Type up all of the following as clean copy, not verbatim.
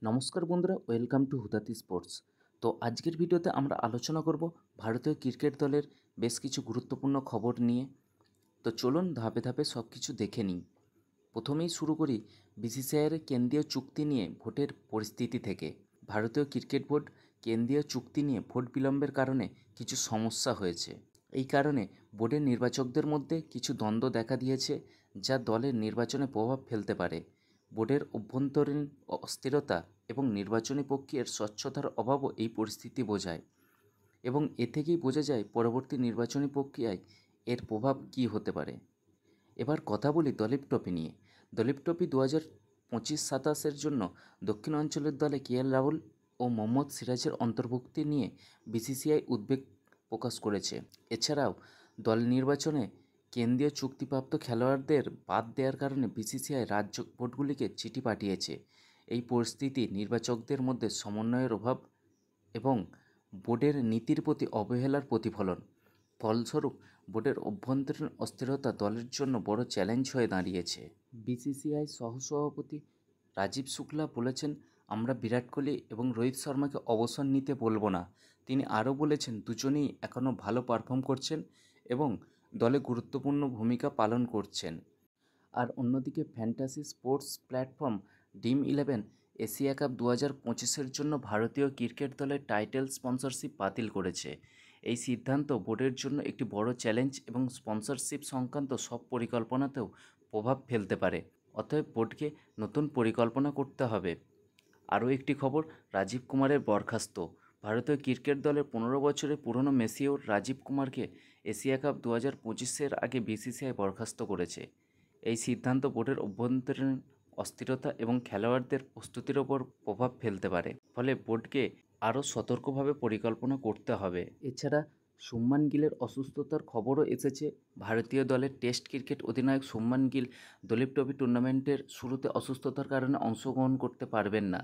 নমস্কার বন্ধুরা, welcome to হুতাতি sports. তো আজকের ভিডিওতে আমরা আলোচনা করব ভারতীয় ক্রিকেট দলের বেশ কিছু গুরুত্বপূর্ণ খবর নিয়ে। তো চলুন ধাপে ধাপে সব কিছু দেখে নিই। প্রথমেই শুরু করি বিসিসিআইয়ের কেন্দ্রীয় চুক্তি নিয়ে ভোটের পরিস্থিতি থেকে। ভারতীয় ক্রিকেট বোর্ড কেন্দ্রীয় চুক্তি নিয়ে ভোট বিলম্বের কারণে কিছু সমস্যা হয়েছে। এই কারণে বোর্ডের নির্বাচকদের মধ্যে কিছু দ্বন্দ্ব দেখা দিয়েছে, যা দলের নির্বাচনে প্রভাব ফেলতে পারে। বোর্ডের অভ্যন্তরীণ অস্থিরতা এবং নির্বাচনী প্রক্রিয়ার স্বচ্ছতার অভাবও এই পরিস্থিতি বোঝায়, এবং এ থেকেই বোঝা যায় পরবর্তী নির্বাচনী প্রক্রিয়ায় এর প্রভাব কী হতে পারে। এবার কথা বলি দলীপ ট্রফি নিয়ে। দলীপ ট্রফি 2025-27 জন্য দক্ষিণ অঞ্চলের দলে কেএল রাহুল ও মোহাম্মদ সিরাজের অন্তর্ভুক্তি নিয়ে বিসিসিআই উদ্বেগ প্রকাশ করেছে। এছাড়াও দল নির্বাচনে কেন্দ্রীয় চুক্তিপ্রাপ্ত খেলোয়াড়দের বাদ দেওয়ার কারণে বিসিসিআই রাজ্য বোর্ডগুলিকে চিঠি পাঠিয়েছে। এই পরিস্থিতি নির্বাচকদের মধ্যে সমন্বয়ের অভাব এবং বোর্ডের নীতির প্রতি অবহেলার প্রতিফলন। ফলস্বরূপ বোর্ডের অভ্যন্তরীণ অস্থিরতা দলের জন্য বড় চ্যালেঞ্জ হয়ে দাঁড়িয়েছে। বিসিসিআই সহসভাপতি রাজীব শুক্লা বলেছেন, আমরা বিরাট কোহলি এবং রোহিত শর্মাকে অবসর নিতে বলবো না। তিনি আরও বলেছেন, দুজনেই এখনও ভালো পারফর্ম করছেন এবং দলে গুরুত্বপূর্ণ ভূমিকা পালন করছেন। আর অন্যদিকে fantasy sports platform Dream eleven Asia Cup 2025-এর জন্য ভারতীয় ক্রিকেট দলের টাইটেল স্পন্সরশিপ বাতিল করেছে। এই সিদ্ধান্ত বোর্ডের জন্য একটি বড় চ্যালেঞ্জ এবং স্পন্সরশিপ সংক্রান্ত সব পরিকল্পনাতেও প্রভাব ফেলতে পারে। অতএব বোর্ডকে নতুন পরিকল্পনা করতে হবে। আরও একটি খবর, রাজীব কুমারের বরখাস্ত। ভারতীয় ক্রিকেট দলের 15 বছরের পুরনো মেসিওর রাজীব কুমারকে এশিয়া কাপ 2025-এর আগে বিসিসিআই বরখাস্ত করেছে। এই সিদ্ধান্ত বোর্ডের অভ্যন্তরীণ অস্থিরতা এবং খেলোয়াড়দের প্রস্তুতির ওপর প্রভাব ফেলতে পারে, ফলে বোর্ডকে আরও সতর্কভাবে পরিকল্পনা করতে হবে। এছাড়া শুভমান গিলের অসুস্থতার খবরও এসেছে। ভারতীয় দলের টেস্ট ক্রিকেট অধিনায়ক শুভমান গিল দলীপ ট্রফি টুর্নামেন্টের শুরুতে অসুস্থতার কারণে অংশগ্রহণ করতে পারবেন না।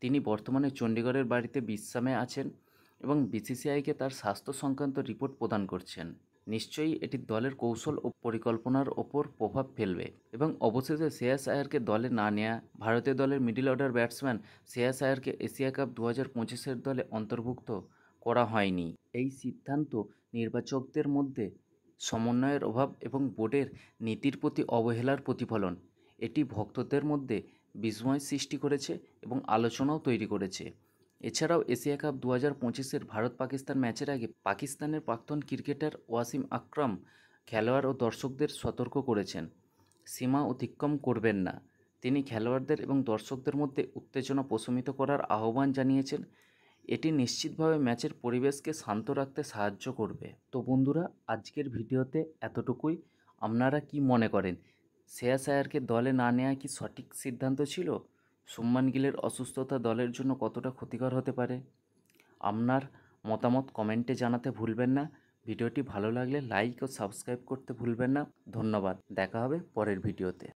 তিনি বর্তমানে চণ্ডীগড়ের বাড়িতে বিশ্রামে আছেন এবং বিসিসিআইকে তার স্বাস্থ্য সংক্রান্ত রিপোর্ট প্রদান করছেন। নিশ্চয়ই এটি দলের কৌশল ও পরিকল্পনার ওপর প্রভাব ফেলবে। এবং অবশেষে শ্রেয়াস আয়ারকে দলে না নেওয়া। ভারতীয় দলের মিডল অর্ডার ব্যাটসম্যান শ্রেয়াস আয়ারকে এশিয়া কাপ 2025-এর দলে অন্তর্ভুক্ত করা হয়নি। এই সিদ্ধান্ত নির্বাচকদের মধ্যে সমন্বয়ের অভাব এবং বোর্ডের নীতির প্রতি অবহেলার প্রতিফলন। এটি ভক্তদের মধ্যে বিস্ময় সৃষ্টি করেছে এবং আলোচনাও তৈরি করেছে। এছাড়াও এশিয়া কাপ 2025-এর ভারত পাকিস্তান ম্যাচের আগে পাকিস্তানের প্রাক্তন ক্রিকেটার ওয়াসিম আকরাম খেলোয়াড় ও দর্শকদের সতর্ক করেছেন, সীমা অতিক্রম করবেন না। তিনি খেলোয়াড়দের এবং দর্শকদের মধ্যে উত্তেজনা প্রশমিত করার আহ্বান জানিয়েছেন। এটি নিশ্চিতভাবে ম্যাচের পরিবেশকে শান্ত রাখতে সাহায্য করবে। তো বন্ধুরা, আজকের ভিডিওতে এতটুকুই। আপনারা কি মনে করেন, শ্রেয়াস আয়ারকে দলে না নেওয়া কি সঠিক সিদ্ধান্ত ছিল? শুভমান গিলের অসুস্থতা দলের জন্য কতটা ক্ষতিকর হতে পারে? আপনার মতামত কমেন্টে জানাতে ভুলবেন না। ভিডিওটি ভালো লাগলে লাইক ও সাবস্ক্রাইব করতে ভুলবেন না। ধন্যবাদ। দেখা হবে পরের ভিডিওতে।